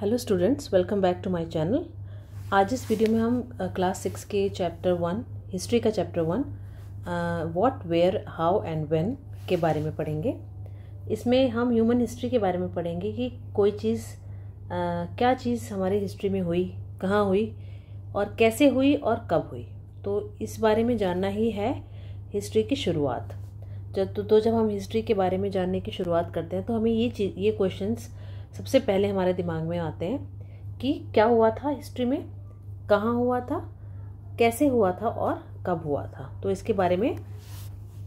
Hello students, welcome back to my channel. आज इस video में हम क्लास 6 के चैप्टर 1 हिस्ट्री का chapter 1 what, where, how and when के बारे में पढ़ेंगे। इसमें हम ह्यूमन हिस्ट्री के बारे में पढ़ेंगे कि कोई चीज़ क्या चीज़ हमारी हिस्ट्री में हुई, कहाँ हुई और कैसे हुई और कब हुई। तो इस बारे में जानना ही है हिस्ट्री की शुरुआत। जब हम हिस्ट्री के बारे में जानने की शुरुआत करते हैं तो हमें ये क्वेश्चंस सबसे पहले हमारे दिमाग में आते हैं कि क्या हुआ था हिस्ट्री में, कहाँ हुआ था, कैसे हुआ था और कब हुआ था। तो इसके बारे में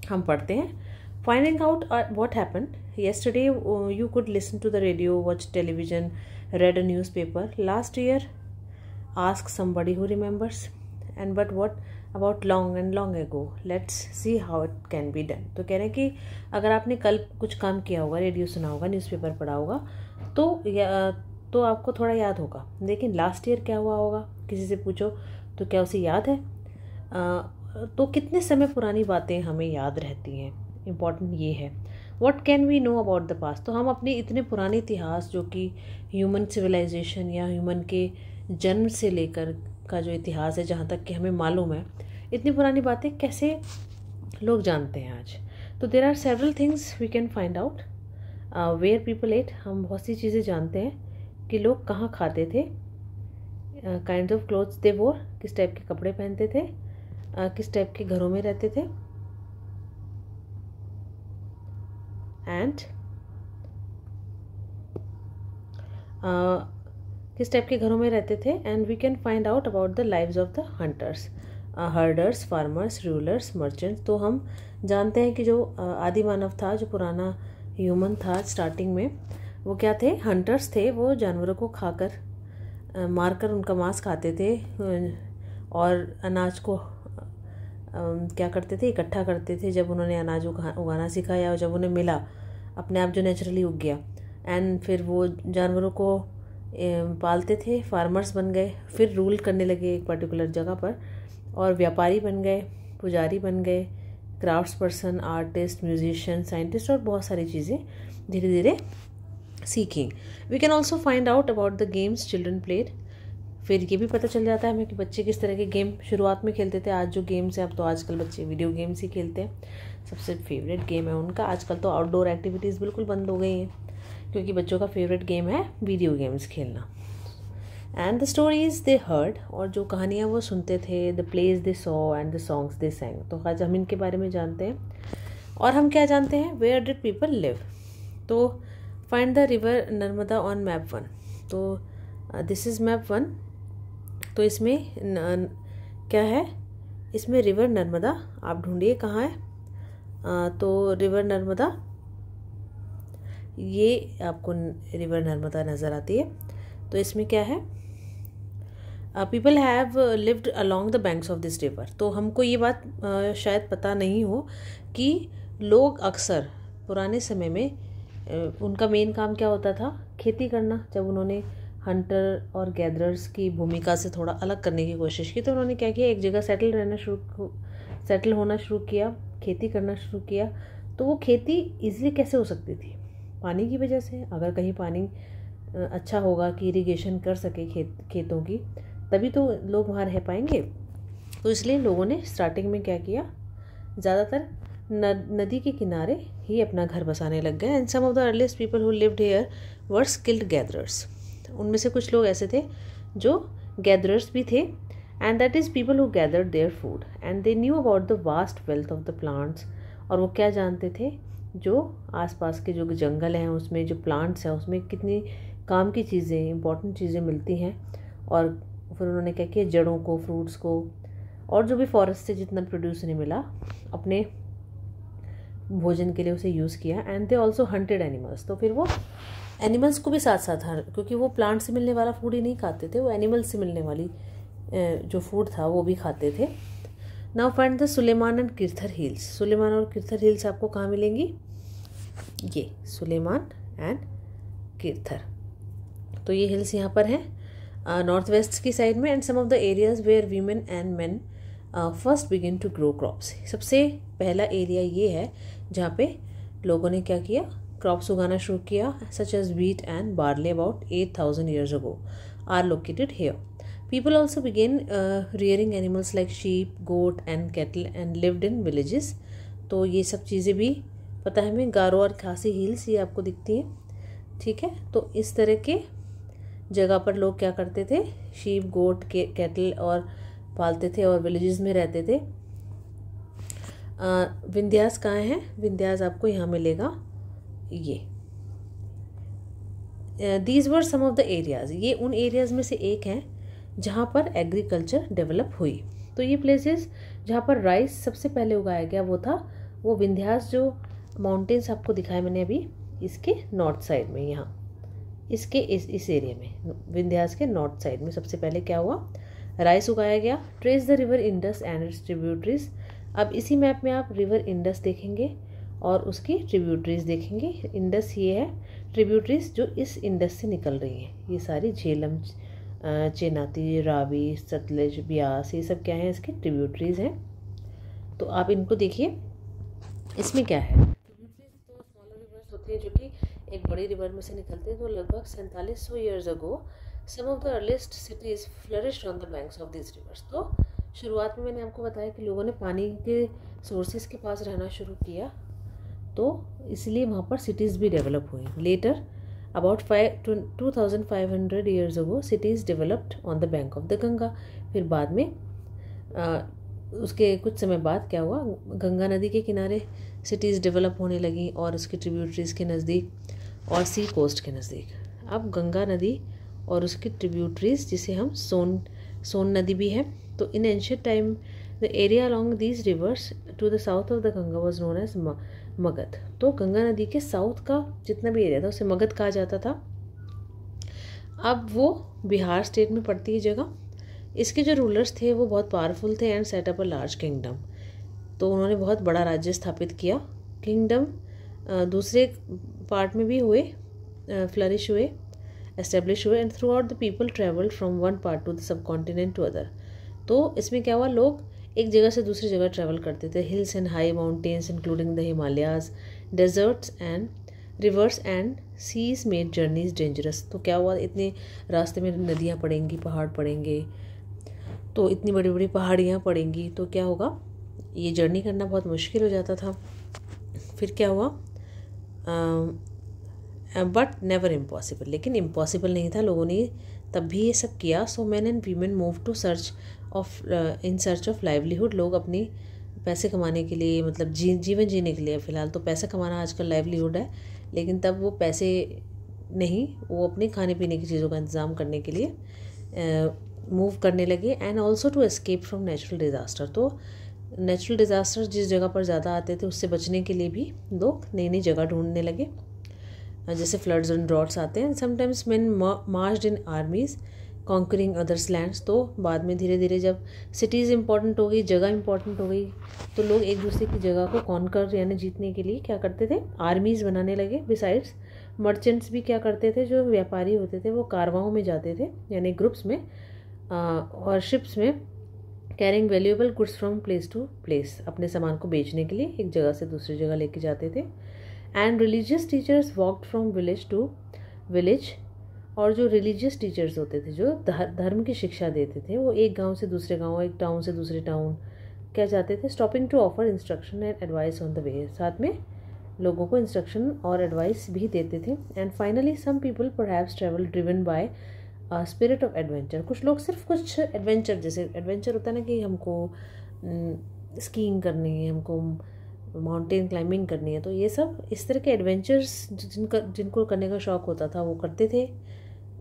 हम पढ़ते हैं। Finding out what happened yesterday, you could listen to the radio, watch television, read a newspaper. Last year, ask somebody who remembers. And but what about long and long ago? Let's see how it can be done. तो कह रहे हैं कि अगर आपने कल कुछ काम किया होगा, रेडियो सुना होगा, न्यूज़पेपर पढ़ा होगा, तो आपको थोड़ा याद होगा। लेकिन लास्ट ईयर क्या हुआ होगा, किसी से पूछो तो क्या उसे याद है? तो कितने समय पुरानी बातें हमें याद रहती हैं, इम्पॉर्टेंट ये है। What can we know about the past? तो हम अपने इतने पुराने इतिहास, जो कि ह्यूमन सिविलाइजेशन या ह्यूमन के जन्म से लेकर का जो इतिहास है, जहाँ तक कि हमें मालूम है, इतनी पुरानी बातें कैसे लोग जानते हैं आज। तो there are several things we can find out. Where people ate, हम बहुत सी चीज़ें जानते हैं कि लोग कहाँ खाते थे। काइंड ऑफ क्लोथ्स दे वोर, किस टाइप के कपड़े पहनते थे, किस टाइप के घरों में रहते थे, एंड किस टाइप के घरों में रहते थे। And we can find out about the lives of the hunters, herders, farmers, rulers, merchants. तो हम जानते हैं कि जो आदि मानव था, जो पुराना ह्यूमन था स्टार्टिंग में, वो क्या थे? हंटर्स थे। वो जानवरों को खाकर मारकर उनका मांस खाते थे और अनाज को क्या करते थे? इकट्ठा करते थे। जब उन्होंने अनाज उगाना सीखा या जब उन्हें मिला अपने आप जो नेचुरली उग गया, एंड फिर वो जानवरों को पालते थे, फार्मर्स बन गए, फिर रूल करने लगे एक पर्टिकुलर जगह पर, और व्यापारी बन गए, पुजारी बन गए, crafts person, artist, musician, scientist, और बहुत सारी चीज़ें धीरे धीरे सीखी। We can also find out about the games children played. फिर ये भी पता चल जाता है हमें कि बच्चे किस तरह के गेम शुरुआत में खेलते थे। आज जो गेम्स हैं, अब तो आजकल बच्चे वीडियो गेम्स ही खेलते हैं, सबसे फेवरेट गेम है उनका। आजकल तो आउटडोर एक्टिविटीज़ बिल्कुल बंद हो गई हैं, क्योंकि बच्चों का फेवरेट गेम है वीडियो गेम्स खेलना। And the stories they heard, और जो कहानियाँ वो सुनते थे, the place they saw and the songs दे सैंग। तो आज हम इनके बारे में जानते हैं। और हम क्या जानते हैं? Where did people live. तो find the river Narmada on map 1। तो दिस इज़ मैप 1। तो इसमें क्या है? इसमें रिवर नर्मदा आप ढूंढिए कहाँ है। तो रिवर नर्मदा, ये आपको रिवर नर्मदा नज़र आती है। तो इसमें क्या है? People have lived along the banks of this river. तो हमको ये बात शायद पता नहीं हो कि लोग अक्सर पुराने समय में उनका मेन काम क्या होता था? खेती करना। जब उन्होंने हंटर और गैदरर्स की भूमिका से थोड़ा अलग करने की कोशिश की, तो उन्होंने क्या किया? एक जगह सेटल होना शुरू किया, खेती करना शुरू किया। तो वो खेती ईजिली कैसे हो सकती थी? पानी की वजह से। अगर कहीं पानी अच्छा होगा कि इरिगेशन कर सके खेतों की, तभी तो लोग वहाँ रह पाएंगे। तो इसलिए लोगों ने स्टार्टिंग में क्या किया? ज़्यादातर नदी के किनारे ही अपना घर बसाने लग गए। And some of the earliest people who lived here were skilled gatherers. उनमें से कुछ लोग ऐसे थे जो गैदरर्स भी थे, and that is people who gathered their food and they knew about the vast wealth of the plants. और वो क्या जानते थे? जो आसपास के जो जंगल हैं, उसमें जो प्लांट्स हैं, उसमें कितनी काम की चीज़ें, इंपॉर्टेंट चीज़ें मिलती हैं। और फिर उन्होंने क्या किया? जड़ों को, फ्रूट्स को, और जो भी फॉरेस्ट से जितना प्रोड्यूस नहीं मिला, अपने भोजन के लिए उसे यूज़ किया। And they also hunted animals. तो फिर वो एनिमल्स को भी साथ साथ, क्योंकि वो प्लांट से मिलने वाला फूड ही नहीं खाते थे, वो एनिमल्स से मिलने वाली जो फूड था वो भी खाते थे। Now find the Sulaiman and Kirthar hills. Sulaiman और किर्थर हिल्स आपको कहाँ मिलेंगी? ये सुलेमान एंड किर्थर। तो ये हिल्स यहाँ पर हैं नॉर्थ वेस्ट की साइड में। And some of the areas where women and men first begin to grow crops. सबसे पहला एरिया ये है जहाँ पे लोगों ने क्या किया? क्रॉप्स उगाना शुरू किया, such as wheat and barley about 8,000 years ago are located here. People also began rearing animals like sheep, goat and cattle and lived in villages. तो ये सब चीज़ें भी पता है हमें। गारो और खासी हिल्स ये आपको दिखती हैं, ठीक है। तो इस तरह के जगह पर लोग क्या करते थे, शीप, गोट, कैटल और पालते थे और विलेजेस में रहते थे। विंध्यास कहाँ है? विंध्यास आपको यहाँ मिलेगा ये। These were some of the areas, ये उन एरियाज़ में से एक हैं जहाँ पर एग्रीकल्चर डेवलप हुई। तो ये प्लेसेस जहाँ पर राइस सबसे पहले उगाया गया वो विंध्यास जो माउंटेन्स आपको दिखाए मैंने अभी, इसके नॉर्थ साइड में, यहाँ इसके इस एरिया में, विंध्यास के नॉर्थ साइड में सबसे पहले क्या हुआ, राइस उगाया गया। Trace the river Indus and it's tributaries. अब इसी मैप में आप रिवर इंडस देखेंगे और उसकी ट्रिब्यूटरीज देखेंगे। इंडस ये है, ट्रिब्यूटरीज जो इस इंडस से निकल रही हैं, ये सारी झेलम, चेनाती, रावी, सतलज, ब्यास, ये सब क्या है, इसके ट्रिब्यूटरीज हैं। तो आप इनको देखिए, इसमें क्या है, ट्रिब्यूटरीज तो स्मॉलर रिवर्स होते हैं जो कि एक बड़ी रिवर में से निकलते हैं। तो लगभग 4700 years ago some of the earliest cities flourished on the banks of this rivers. तो शुरुआत में मैंने आपको बताया कि लोगों ने पानी के सोर्सेज के पास रहना शुरू किया, तो इसलिए वहाँ पर सिटीज़ भी डेवलप हुई। Later about 2500 years ago cities developed on the bank of the Ganga. फिर बाद में उसके कुछ समय बाद क्या हुआ, गंगा नदी के किनारे सिटीज़ डेवलप होने लगी और उसकी ट्रिब्यूटरीज़ के नज़दीक और सी कोस्ट के नज़दीक। अब गंगा नदी और उसकी ट्रिब्यूटरीज़, जिसे हम सोन नदी भी है, तो in ancient time the area along these rivers to the south of the Ganga was known as Magadha. तो गंगा नदी के साउथ का जितना भी एरिया था उसे मगध कहा जाता था। अब वो बिहार स्टेट में पड़ती है जगह। इसके जो रूलर्स थे वो बहुत पावरफुल थे and set up a large kingdom. तो उन्होंने बहुत बड़ा राज्य स्थापित किया। किंगडम दूसरे पार्ट में भी हुए, फ्लरिश हुए, एस्टेब्लिश हुए, and throughout the people travelled from one part to the subcontinent to other. तो इसमें क्या हुआ, लोग एक जगह से दूसरी जगह ट्रैवल करते थे। Hills and high mountains including the Himalayas, deserts and rivers and seas made journeys dangerous. तो क्या हुआ, इतने रास्ते में नदियाँ पड़ेंगी, पहाड़ पड़ेंगे, तो इतनी बड़ी बड़ी पहाड़ियाँ पड़ेंगी, तो क्या होगा, ये जर्नी करना बहुत मुश्किल हो जाता था। फिर क्या हुआ, बट नेवर इम्पॉसिबल, लेकिन इम्पॉसिबल नहीं था, लोगों ने तब भी ये सब किया। So man and women move to in search of livelihood. लोग अपनी पैसे कमाने के लिए, मतलब जीवन जीने के लिए, फ़िलहाल तो पैसा कमाना आजकल लाइवलीहुड है, लेकिन तब वो पैसे नहीं, वो अपने खाने पीने की चीज़ों का इंतज़ाम करने के लिए मूव करने लगे। And also to escape from natural disaster. तो नेचुरल डिज़ास्टर जिस जगह पर ज़्यादा आते थे उससे बचने के लिए भी लोग नई नई जगह ढूंढने लगे, जैसे फ्लड्स एंड ड्रॉट्स आते हैं। समटाइम्स मैन मार्च्ड इन आर्मीज कॉन्करिंग अदर्स लैंड्स। तो बाद में धीरे धीरे जब सिटीज़ इंपॉर्टेंट हो गई, जगह इंपॉर्टेंट हो गई, तो लोग एक दूसरे की जगह को कॉन्कर यानी जीतने के लिए क्या करते थे, आर्मीज़ बनाने लगे। बिसाइड्स मर्चेंट्स भी क्या करते थे, जो व्यापारी होते थे वो कारवाओं में जाते थे, यानी ग्रुप्स में और शिप्स में, carrying valuable goods from place to place, अपने सामान को बेचने के लिए एक जगह से दूसरी जगह लेके जाते थे। And religious teachers walked from village to village. और जो रिलीजियस टीचर्स होते थे, जो धर्म की शिक्षा देते थे, वो एक गांव से दूसरे गांव, एक टाउन से दूसरे टाउन क्या जाते थे, stopping to offer instruction and advice on the way. साथ में लोगों को इंस्ट्रक्शन और एडवाइस भी देते थे। And finally some people perhaps travel driven by spirit of adventure. कुछ लोग सिर्फ कुछ एडवेंचर, जैसे एडवेंचर होता है ना कि हमको स्कीइंग करनी है, हमको माउंटेन क्लाइंबिंग करनी है, तो ये सब इस तरह के एडवेंचर्स जिनको करने का शौक़ होता था वो करते थे,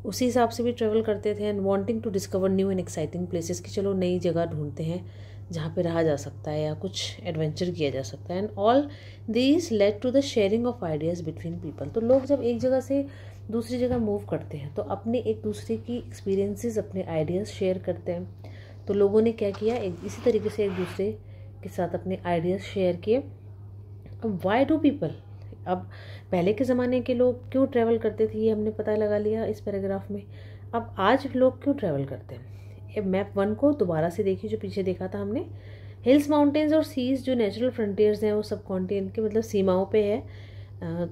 उसी हिसाब से भी ट्रैवल करते थे। And wanting to discover new and exciting places, कि चलो नई जगह ढूंढते हैं जहाँ पे रहा जा सकता है या कुछ एडवेंचर किया जा सकता है। And all these led to the sharing of ideas between people. तो लोग जब एक जगह से दूसरी जगह मूव करते हैं तो अपने एक दूसरे की एक्सपीरियंसेस, अपने आइडियाज़ शेयर करते हैं। तो लोगों ने क्या किया, इसी तरीके से एक दूसरे के साथ अपने आइडियाज़ शेयर किए। अब वाई डू पीपल, अब पहले के ज़माने के लोग क्यों ट्रैवल करते थे ये हमने पता लगा लिया इस पैराग्राफ में। अब आज लोग क्यों ट्रैवल करते हैं, मैप 1 को दोबारा से देखिए, जो पीछे देखा था हमने। हिल्स, माउंटेन्स और सीज जो नेचुरल फ्रंटियर्स हैं वो सब कॉन्टिनेंट के मतलब सीमाओं पे है,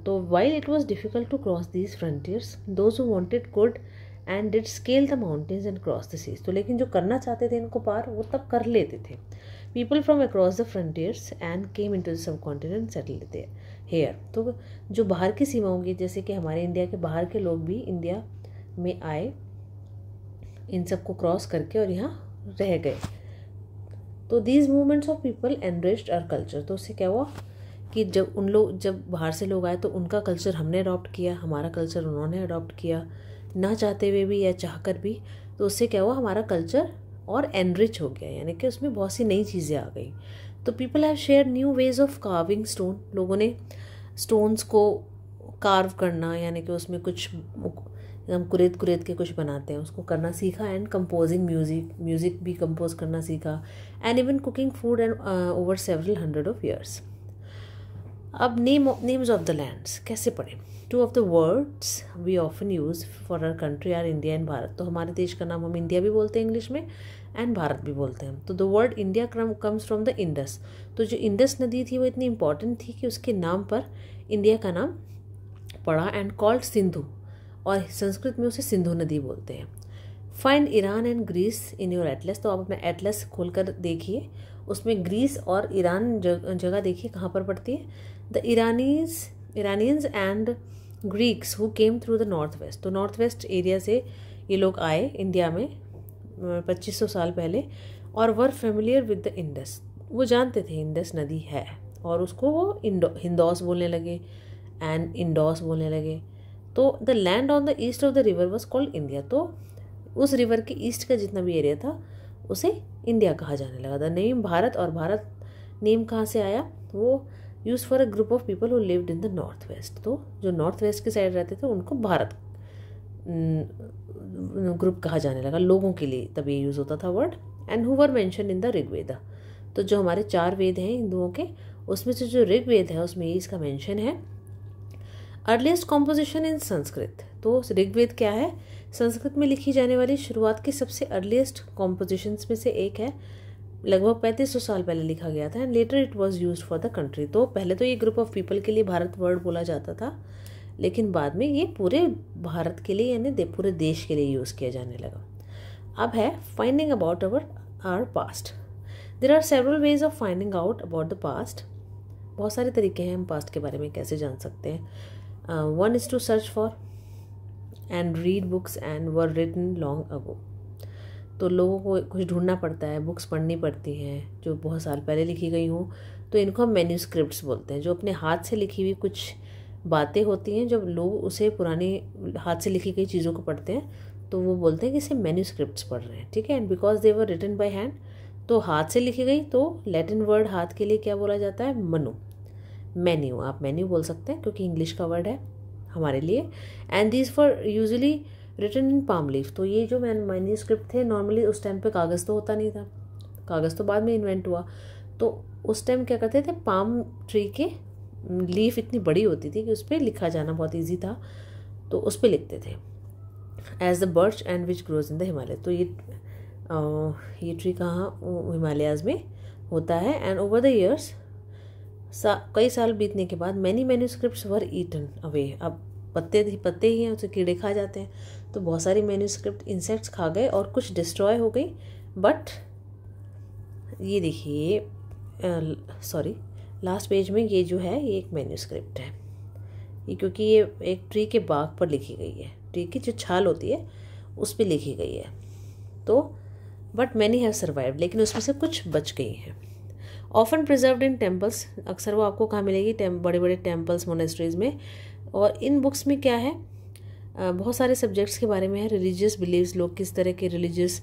तो while it was difficult to cross these frontiers those who wanted could and did scale the mountains and cross the seas. तो लेकिन जो करना चाहते थे इनको पार, वो तब कर लेते थे। People from across the frontiers and came into the subcontinent settle here. तो जो बाहर की सीमाओं की, जैसे कि हमारे इंडिया के बाहर के लोग भी इंडिया में आए, इन सबको क्रॉस करके और यहाँ रह गए। तो these movements of people enriched our culture. तो उससे क्या हुआ कि जब बाहर से लोग आए तो उनका कल्चर हमने अडॉप्ट किया, हमारा कल्चर उन्होंने अडॉप्ट किया, ना चाहते हुए भी या चाहकर भी। तो उससे क्या हुआ, हमारा कल्चर और एनरिच हो गया, यानी कि उसमें बहुत सी नई चीज़ें आ गई। तो people have share new ways of carving stone. लोगों ने स्टोन्स को कार्व करना, यानी कि उसमें कुछ हम कुरेद के कुछ बनाते हैं, उसको करना सीखा। एंड कंपोजिंग म्यूज़िक भी कंपोज करना सीखा। And even cooking food and over several hundred of years. अब नेम्स ऑफ द लैंड्स कैसे पढ़ें। Two of the words we often use for our country are India and Bharat. तो हमारे देश का नाम हम इंडिया भी बोलते हैं इंग्लिश में, एंड भारत भी बोलते हैं। तो the word India comes from the Indus. तो जो इंडस नदी थी वो इतनी इंपॉर्टेंट थी कि उसके नाम पर इंडिया का नाम पड़ा। एंड कॉल्ड सिंधु, और संस्कृत में उसे सिंधु नदी बोलते हैं। Find Iran and Greece in your atlas. तो आप अपना एटलस खोलकर देखिए, उसमें ग्रीस और ईरान जगह देखिए कहाँ पर पड़ती है। The Iranians and Greeks who came through the north west. तो नॉर्थ वेस्ट एरिया से ये लोग आए इंडिया में 2500 साल पहले, और वर फेमिलियर विद द इंडस। वो जानते थे इंडस नदी है, और उसको वो हिंदौस बोलने लगे एंड इंडोस बोलने लगे। तो the land on the east of the river was called India. तो उस रिवर के ईस्ट का जितना भी एरिया था उसे इंडिया कहा जाने लगा। द नेम भारत, और भारत नेम कहाँ से आया, वो use for a group of people who lived in the north west. तो जो नॉर्थ वेस्ट के साइड रहते थे उनको भारत ग्रुप कहा जाने लगा, लोगों के लिए तब ये यूज होता था word. And who were mention in the Rigveda. तो जो हमारे 4 वेद हैं हिंदुओं के, उसमें से जो ऋग्वेद है उसमें इसका मेंशन है। अर्लीस्ट कॉम्पोजिशन इन संस्कृत। तो ऋग्वेद क्या है, संस्कृत में लिखी जाने वाली शुरुआत की सबसे अर्लीस्ट कॉम्पोजिशंस में से एक है। लगभग 3500 साल पहले लिखा गया था। And later it was used for the country. तो पहले तो ये ग्रुप ऑफ पीपल के लिए भारत वर्ड बोला जाता था, लेकिन बाद में ये पूरे भारत के लिए यानी पूरे देश के लिए यूज़ किया जाने लगा। अब है finding about our past. There are several ways of finding out about the past. बहुत सारे तरीके हैं हम पास्ट के बारे में कैसे जान सकते हैं। One is to search for and read books and were written long ago. तो लोगों को कुछ ढूंढना पड़ता है, बुक्स पढ़नी पड़ती हैं जो बहुत साल पहले लिखी गई हों। तो इनको हम मैन्यूस्क्रिप्ट्स बोलते हैं। जो अपने हाथ से लिखी हुई कुछ बातें होती हैं, जब लोग उसे पुरानी हाथ से लिखी गई चीज़ों को पढ़ते हैं तो वो बोलते हैं कि इसे मैन्यूस्क्रिप्ट्स पढ़ रहे हैं। ठीक है। And because they were written by hand, तो हाथ से लिखी गई, तो लैटिन वर्ड हाथ के लिए क्या बोला जाता है, मनु। मेन्यू, आप मेन्यू बोल सकते हैं क्योंकि इंग्लिश का वर्ड है हमारे लिए। And these for usually written in palm leaf. तो ये जो मैन्यूस्क्रिप्ट थे नॉर्मली उस टाइम पे कागज़ तो होता नहीं था, कागज़ तो बाद में इन्वेंट हुआ। तो उस टाइम क्या करते थे, पाम ट्री के लीफ इतनी बड़ी होती थी कि उस पर लिखा जाना बहुत ईजी था, तो उस पर लिखते थे। As the birch and which grows in the Himalaya. तो ये ट्री कहाँ, हिमालयाज़ में होता है। एंड ओवर द ईयर्स, कई साल बीतने के बाद मैनी मैन्यूस्क्रिप्ट्स वर ईटन अवे। अब पत्ते ही हैं, उसे कीड़े खा जाते हैं, तो बहुत सारी मैन्यूस्क्रिप्ट इंसेक्ट्स खा गए और कुछ डिस्ट्रॉय हो गई। बट ये देखिए, सॉरी, लास्ट पेज में ये जो है ये एक मैन्यूस्क्रिप्ट है। ये क्योंकि ये एक ट्री के बाग पर लिखी गई है, ट्री की जो छाल होती है उस पर लिखी गई है। तो बट मैनी हैव सर्वाइव्ड, लेकिन उसमें से कुछ बच गई हैं। ऑफन प्रिजर्व्ड इन टेम्पल्स, अक्सर वो आपको कहाँ मिलेगी, बड़े बड़े टेम्पल्स, मोनेस्ट्रीज में। और इन बुक्स में क्या है, बहुत सारे सब्जेक्ट्स के बारे में है। रिलीजियस बिलीव्स, लोग किस तरह के रिलीजियस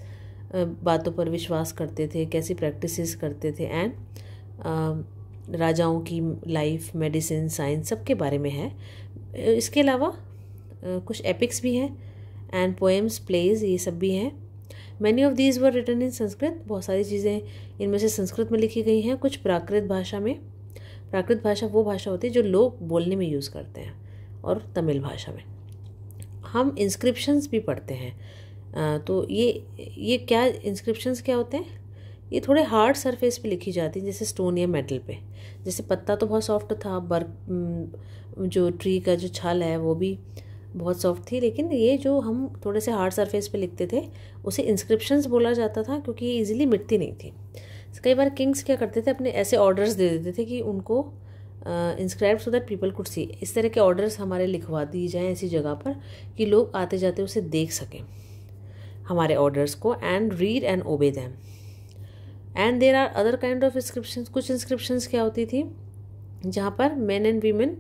बातों पर विश्वास करते थे, कैसी प्रैक्टिसेस करते थे। एंड राजाओं की लाइफ, मेडिसिन, साइंस, सब के बारे में है। इसके अलावा कुछ एपिक्स भी हैं एंड पोएम्स, प्लेज, ये सब भी हैं। Many of these were written in Sanskrit. बहुत सारी चीज़ें इनमें से संस्कृत में लिखी गई हैं, कुछ प्राकृत भाषा में। प्राकृत भाषा वो भाषा होती है जो लोग बोलने में यूज़ करते हैं, और तमिल भाषा में। हम इंस्क्रिप्शंस भी पढ़ते हैं। तो ये क्या इंस्क्रिप्शंस क्या होते हैं, ये थोड़े हार्ड सरफेस पे लिखी जाती हैं, जैसे स्टोन या मेटल पे। जैसे पत्ता तो बहुत सॉफ्ट था, जो ट्री का जो छाल है वो भी बहुत सॉफ्ट थी, लेकिन ये जो हम थोड़े से हार्ड सरफेस पे लिखते थे उसे इंस्क्रिप्शंस बोला जाता था, क्योंकि ये ईजिली मिटती नहीं थी। कई बार किंग्स क्या करते थे, अपने ऐसे ऑर्डर्स दे देते थे कि उनको inscribe so that people could see, इस तरह के ऑर्डर्स हमारे लिखवा दी जाएँ ऐसी जगह पर कि लोग आते जाते उसे देख सकें, हमारे ऑर्डर्स को, and read and obey them. And there are other kind of inscriptions. कुछ इंस्क्रिप्शंस क्या होती थी जहाँ पर मैन एंड वीमेन,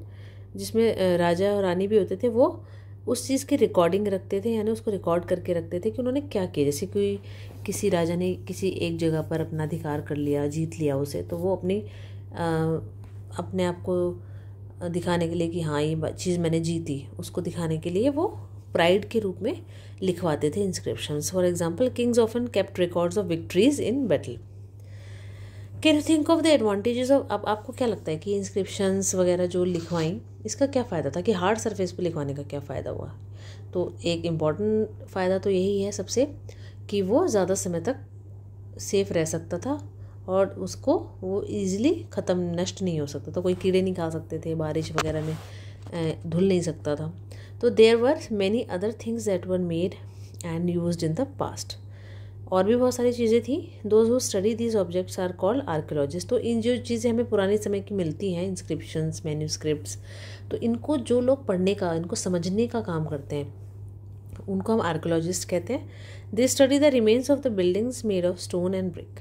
जिसमें राजा और रानी भी होते थे, वो उस चीज़ की रिकॉर्डिंग रखते थे, यानी उसको रिकॉर्ड करके रखते थे कि उन्होंने क्या किया। जैसे कोई किसी राजा ने किसी एक जगह पर अपना अधिकार कर लिया, जीत लिया उसे, तो वो अपने आप को दिखाने के लिए कि हाँ ये चीज़ मैंने जीती, उसको दिखाने के लिए वो प्राइड के रूप में लिखवाते थे inscriptions. For example, Kings often kept records of victories in battle. Can you think of the advantages of, अब आपको क्या लगता है कि इंस्क्रिप्शंस वगैरह जो लिखवाई, इसका क्या फ़ायदा था, कि हार्ड सरफेस पे लिखवाने का क्या फ़ायदा हुआ? तो एक इम्पॉर्टेंट फ़ायदा तो यही है सबसे, कि वो ज़्यादा समय तक सेफ रह सकता था और उसको वो ईज़िली ख़त्म, नष्ट नहीं हो सकता था, कोई कीड़े नहीं खा सकते थे, बारिश वगैरह में धुल नहीं सकता था। तो there were many other things that were made and used in the past. और भी बहुत सारी चीज़ें थी। Those who study these objects are called archaeologist. तो इन जो चीज़ें हमें पुराने समय की मिलती हैं, इंस्क्रिप्शंस, मैन्यूस्क्रिप्ट्स, तो इनको जो लोग पढ़ने का, इनको समझने का काम करते हैं, उनको हम आर्कियोलॉजिस्ट कहते हैं। They study the remains of the buildings made of stone and brick.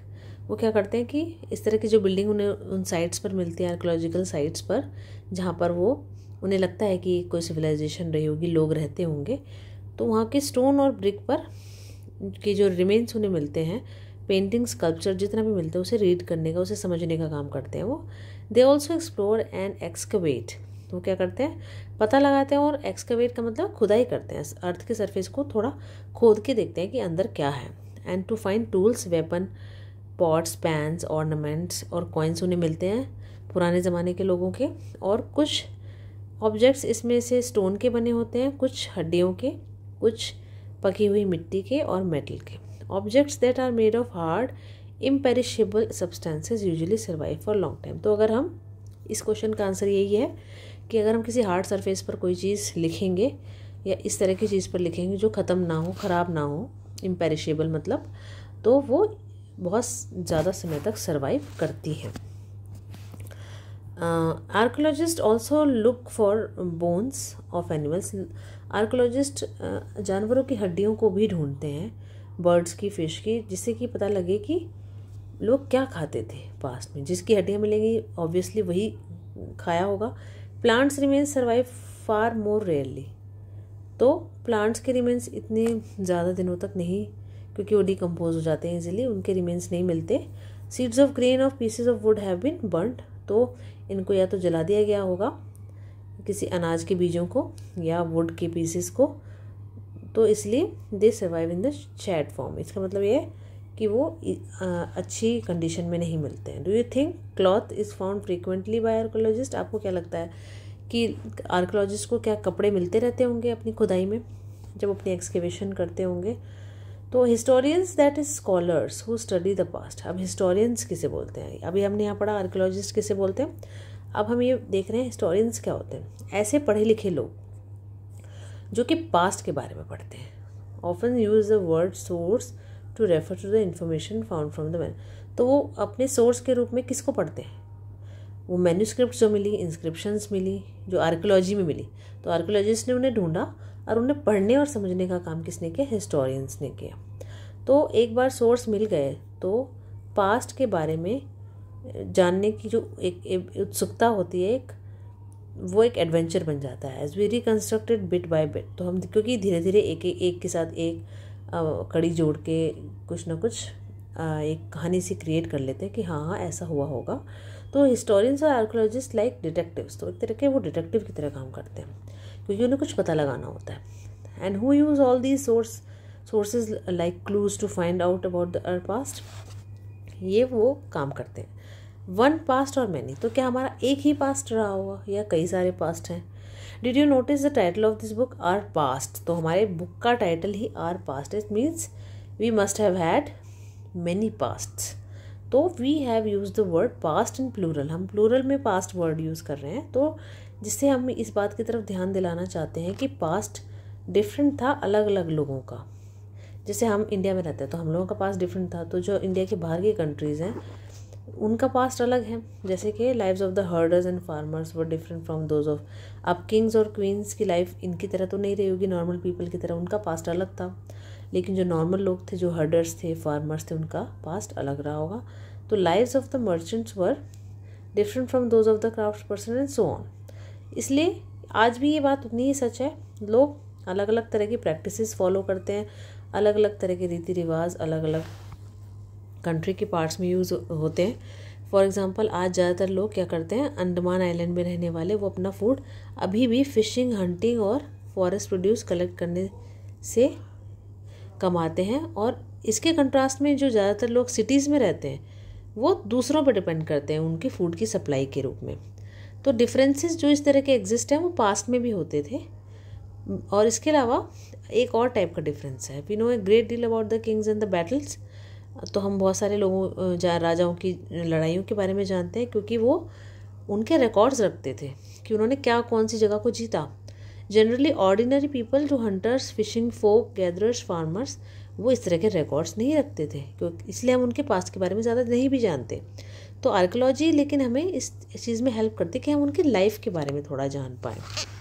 वो क्या करते हैं कि इस तरह की जो बिल्डिंग उन्हें उन साइट्स पर मिलती है, आर्कियोलॉजिकल साइट्स पर, जहाँ पर वो उन्हें लगता है कि कोई सिविलाइजेशन रही होगी, लोग रहते होंगे, तो वहाँ के स्टोन और ब्रिक पर के जो रिमेन्स उन्हें मिलते हैं, पेंटिंग, स्कल्पचर, जितना भी मिलता है, उसे रीड करने का, उसे समझने का काम करते हैं वो। They also explore and excavate. तो क्या करते हैं, पता लगाते हैं, और एक्सकवेट का मतलब खुदाई करते हैं, अर्थ के सरफेस को थोड़ा खोद के देखते हैं कि अंदर क्या है। And to find tools, weapon, pots, pans, ornaments और कॉइन्स उन्हें मिलते हैं पुराने ज़माने के लोगों के। और कुछ ऑब्जेक्ट्स इसमें से स्टोन के बने होते हैं, कुछ हड्डियों के, कुछ पकी हुई मिट्टी के और मेटल के। Objects that are made of hard imperishable substances usually survive for long time. तो अगर हम, इस क्वेश्चन का आंसर यही है कि अगर हम किसी हार्ड सरफेस पर कोई चीज़ लिखेंगे या इस तरह की चीज़ पर लिखेंगे जो ख़त्म ना हो, ख़राब ना हो, इम्पेरिशेबल मतलब, तो वो बहुत ज़्यादा समय तक सर्वाइव करती हैं। Archaeologist also look for bones of animals. Archaeologist जानवरों की हड्डियों को भी ढूंढते हैं, बर्ड्स की, फिश की, जिससे कि पता लगे कि लोग क्या खाते थे पास्ट में। जिसकी हड्डियाँ मिलेंगी ऑब्वियसली वही खाया होगा। प्लांट्स रिमेन्स सर्वाइव फार मोर रेयरली। तो प्लांट्स के रिमेन्स इतने ज़्यादा दिनों तक नहीं, क्योंकि वो डिकम्पोज हो जाते हैं इजीली, उनके रिमेन्स नहीं मिलते। Seeds of grain of pieces of wood have been burned. तो इनको या तो जला दिया गया होगा, किसी अनाज के बीजों को या वुड के पीसेस को, तो इसलिए they survive in the charred form. इसका मतलब ये है कि वो अच्छी कंडीशन में नहीं मिलते हैं। Do you think cloth is found frequently by archaeologist? आपको क्या लगता है कि आर्कियोलॉजिस्ट को क्या कपड़े मिलते रहते होंगे अपनी खुदाई में, जब अपनी एक्सकेवेशन करते होंगे? तो historians that is scholars who study the past. अब हिस्टोरियंस किसे बोलते हैं? अभी हमने यहाँ पढ़ा आर्कियोलॉजिस्ट किसे बोलते हैं, अब हम ये देख रहे हैं हिस्टोरियंस क्या होते हैं। ऐसे पढ़े लिखे लोग जो कि पास्ट के बारे में पढ़ते हैं। Often use the word source to refer to the information found from the man. तो वो अपने सोर्स के रूप में किसको पढ़ते हैं? वो मैन्यूस्क्रिप्ट जो मिली, इंस्क्रिप्शंस मिली, जो आर्कियोलॉजी में मिली, तो आर्कियोलॉजिस्ट ने उन्हें ढूंढा और उन्हें पढ़ने और समझने का काम किसने किया? हिस्टोरियंस ने किया। तो एक बार सोर्स मिल गए तो पास्ट के बारे में जानने की जो एक उत्सुकता होती है, वो एक एडवेंचर बन जाता है। As we reconstructed bit by bit. तो हम, क्योंकि धीरे धीरे एक के साथ एक कड़ी जोड़ के कुछ ना कुछ एक कहानी सी क्रिएट कर लेते हैं कि हाँ ऐसा हुआ होगा। तो हिस्टोरियंस और आर्कियोलॉजिस्ट लाइक डिटेक्टिव्स, तो एक तरह के वो डिटेक्टिव की तरह काम करते हैं, क्योंकि उन्हें कुछ पता लगाना होता है। And who use all these sources like clues to find out about the past. ये वो काम करते हैं। वन पास्ट और मैनी, तो क्या हमारा एक ही पास्ट रहा होगा या कई सारे पास्ट हैं? Did you notice the title of this book our past? तो हमारे बुक का टाइटल ही our past. It means we must have had many pasts. तो we have use the word past in plural, हम plural में past word use कर रहे हैं। तो जिससे हम इस बात की तरफ ध्यान दिलाना चाहते हैं कि पास्ट डिफरेंट था अलग अलग लोगों का। जैसे हम इंडिया में रहते हैं तो हम लोगों का पास्ट डिफरेंट था, तो जो इंडिया के बाहर की कंट्रीज़ हैं उनका पास्ट अलग है। जैसे कि lives of the herders and farmers were different from those of, अब किंग्स और क्वींस की लाइफ इनकी तरह तो नहीं रही होगी, नॉर्मल पीपल की तरह, उनका पास्ट अलग था। लेकिन जो नॉर्मल लोग थे, जो हर्डर्स थे, फार्मर्स थे, उनका पास्ट अलग रहा होगा। तो lives of the merchants were different from those of the craft person and so on. इसलिए आज भी ये बात उतनी ही सच है, लोग अलग अलग तरह की प्रैक्टिसेस फॉलो करते हैं, अलग अलग तरह के रीति रिवाज अलग अलग कंट्री के पार्ट्स में यूज़ होते हैं। फॉर एग्जांपल आज ज़्यादातर लोग क्या करते हैं, अंडमान आइलैंड में रहने वाले, वो अपना फूड अभी भी फिशिंग, हंटिंग और फॉरेस्ट प्रोड्यूस कलेक्ट करने से कमाते हैं। और इसके कंट्रास्ट में जो ज़्यादातर लोग सिटीज़ में रहते हैं वो दूसरों पर डिपेंड करते हैं उनकी फूड की सप्लाई के रूप में। तो डिफरेंसेस जो इस तरह के एग्जिस्ट हैं वो पास्ट में भी होते थे। और इसके अलावा एक और टाइप का डिफरेंस है, we know a great deal about the kings and the battles. तो हम बहुत सारे लोगों राजाओं की लड़ाइयों के बारे में जानते हैं क्योंकि वो उनके रिकॉर्ड्स रखते थे कि उन्होंने क्या कौन सी जगह को जीता। जनरली ऑर्डिनरी पीपल जो हंटर्स, फिशिंग फोक, गैदरर्स, फार्मर्स, वो इस तरह के रिकॉर्ड्स नहीं रखते थे, क्योंकि इसलिए हम उनके पास्ट के बारे में ज़्यादा नहीं भी जानते। तो आर्कियोलॉजी लेकिन हमें इस चीज़ में हेल्प करती है कि हम उनकी लाइफ के बारे में थोड़ा जान पाएँ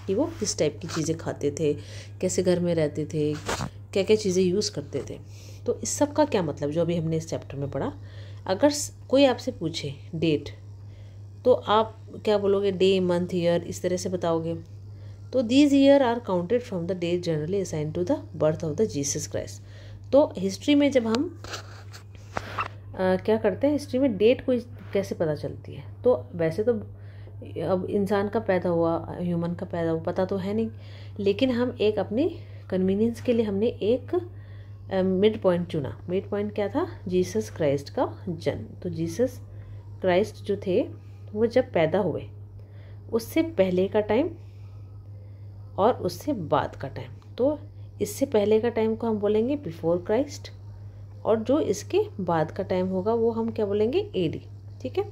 कि वो किस टाइप की चीज़ें खाते थे, कैसे घर में रहते थे, क्या क्या चीज़ें यूज़ करते थे। तो इस सब का क्या मतलब जो अभी हमने इस चैप्टर में पढ़ा। अगर कोई आपसे पूछे डेट, तो आप क्या बोलोगे, डे, मंथ, ईयर, इस तरह से बताओगे। तो these year are counted from the date generally assign to the birth of the Jesus Christ. तो हिस्ट्री में जब हम क्या करते हैं, हिस्ट्री में डेट को कैसे पता चलती है, तो वैसे तो अब इंसान का पैदा हुआ, ह्यूमन का पैदा हुआ पता तो है नहीं, लेकिन हम एक अपनी कन्वीनियंस के लिए हमने एक मिड पॉइंट चुना। मिड पॉइंट क्या था, जीसस क्राइस्ट का जन्म। तो जीसस क्राइस्ट जो थे वो जब पैदा हुए उससे पहले का टाइम और उससे बाद का टाइम। तो इससे पहले का टाइम को हम बोलेंगे बिफोर क्राइस्ट, और जो इसके बाद का टाइम होगा वो हम क्या बोलेंगे, एडी। ठीक है।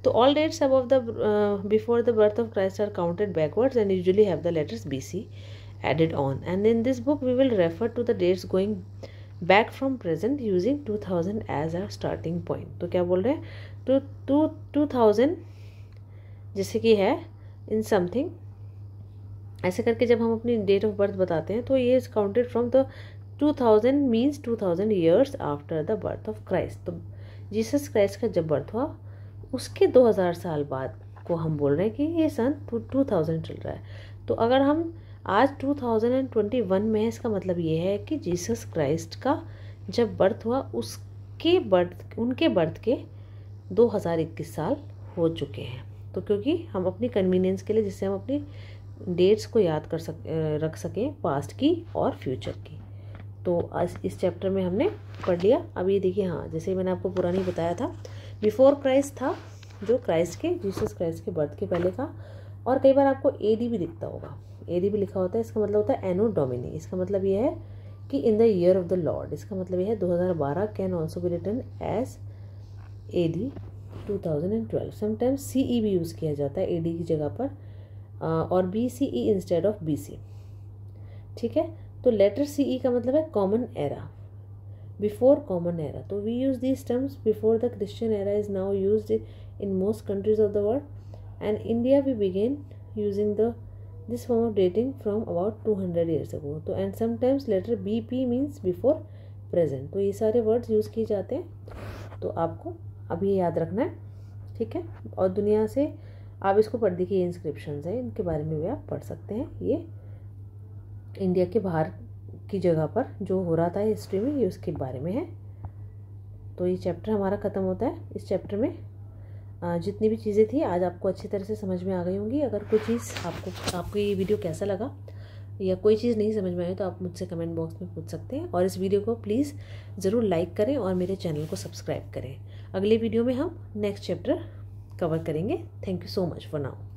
तो all dates above the before the birth of Christ are counted backwards and usually have the letters BC added on, and in this book we will refer to the dates going back from present using 2000 as our starting point. तो क्या बोल रहे हैं, तो 2000 जैसे कि है in something, ऐसे करके जब हम अपनी डेट ऑफ बर्थ बताते हैं तो ये is counted from the 2000 means 2000 years after the birth of Christ. तो जीसस क्राइस्ट का जब बर्थ हुआ उसके 2000 साल बाद को हम बोल रहे हैं कि ये सन 2000 चल रहा है। तो अगर हम आज 2021 में है, इसका मतलब ये है कि जीसस क्राइस्ट का जब बर्थ हुआ उनके बर्थ के 2021 साल हो चुके हैं। तो क्योंकि हम अपनी कन्वीनियंस के लिए, जिससे हम अपनी डेट्स को याद रख सकें पास्ट की और फ्यूचर की। तो आज इस चैप्टर में हमने पढ़ लिया। अब ये देखिए, हाँ जैसे मैंने आपको पुरानी बताया था, बिफोर क्राइस्ट था जो क्राइस्ट के, जीसस क्राइस्ट के बर्थ के पहले का। और कई बार आपको एडी भी दिखता होगा, एडी भी लिखा होता है, इसका मतलब होता है एनो डोमिनी। इसका मतलब ये है कि in the year of the lord, इसका मतलब ये है 2012 can also be written as AD 2012। Sometimes CE भी यूज़ किया जाता है एडी की जगह पर, और बीसीई इंस्टेड ऑफ बीसी। ठीक है। तो लेटर सीई का मतलब है common era, before common era. तो we use these terms before the Christian era is now used in most countries of the world, and India we begin using this form of dating from about 200 years ago. तो and sometimes letter BP means before present. तो ये सारे words use किए जाते हैं, तो आपको अभी याद रखना है। ठीक है। और दुनिया से आप इसको पढ़ देखिए, इंस्क्रिप्शंस हैं, इनके बारे में भी आप पढ़ सकते हैं। ये इंडिया के बाहर की जगह पर जो हो रहा था हिस्ट्री में, ये उसके बारे में है। तो ये चैप्टर हमारा ख़त्म होता है। इस चैप्टर में जितनी भी चीज़ें थी आज आपको अच्छी तरह से समझ में आ गई होंगी। अगर कोई चीज़ आपको ये वीडियो कैसा लगा या कोई चीज़ नहीं समझ में आई तो आप मुझसे कमेंट बॉक्स में पूछ सकते हैं। और इस वीडियो को प्लीज़ ज़रूर लाइक करें और मेरे चैनल को सब्सक्राइब करें। अगले वीडियो में हम नेक्स्ट चैप्टर कवर करेंगे। Thank you so much for now.